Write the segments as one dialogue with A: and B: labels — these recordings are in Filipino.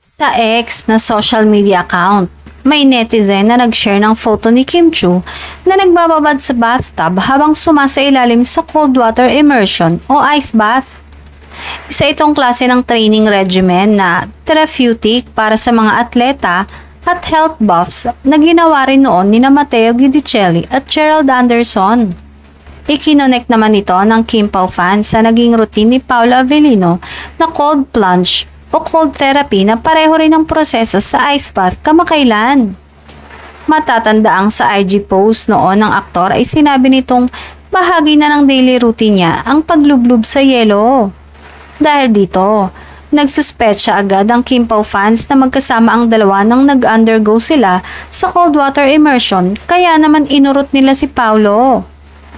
A: Sa X na social media account, may netizen na nag-share ng photo ni Kim Chiu na nagbababad sa bathtub habang sumasailalim sa cold water immersion o ice bath. Isa itong klase ng training regimen na therapeutic para sa mga atleta at health buffs na ginawa rin noon ni Matteo Guidicelli at Gerald Anderson. Ikinonek naman ito ng Kim Pao fans sa naging routine ni Paula Avellino na cold plunge o cold therapy na pareho rin ang proseso sa ice bath kamakailan. Matatandaang sa IG post noon ng aktor ay sinabi nitong bahagi na ng daily routine niya ang paglublob sa yelo. Dahil dito, nagsuspetsa agad ang Kim Pao fans na magkasama ang dalawa nang nag-undergo sila sa cold water immersion kaya naman inurot nila si Paulo.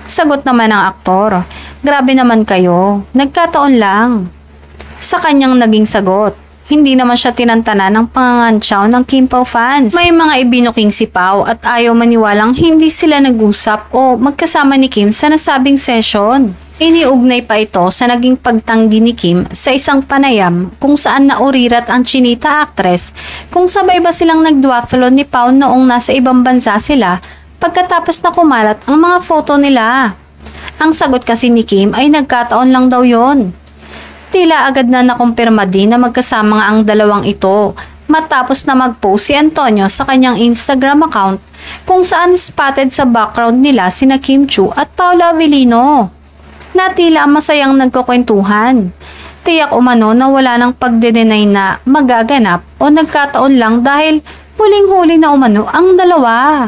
A: Sagot naman ng aktor, grabe naman kayo, nagkataon lang. Sa kanyang naging sagot, hindi naman siya tinantana ng pangangantsaw ng Kim Pao fans. May mga ibinuking si Pao at ayaw maniwalang hindi sila nag-usap o magkasama ni Kim sa nasabing session. Iniugnay pa ito sa naging pagtanggi ni Kim sa isang panayam kung saan naurirat ang Chinita actress kung sabay ba silang nagduathlon ni Pao noong nasa ibang bansa sila pagkatapos na kumalat ang mga photo nila. Ang sagot kasi ni Kim ay nagkataon lang daw yon. Tila agad na nakumpirma din na magkasama nga ang dalawang ito matapos na mag-post si Antonio sa kanyang Instagram account kung saan spotted sa background nila sina Kim Chiu at Paula Avellino. Na tila masayang nagkukwentuhan. Tiyak umano na wala nang pagde-deny na magaganap o nagkataon lang dahil huling-huli na umano ang dalawa.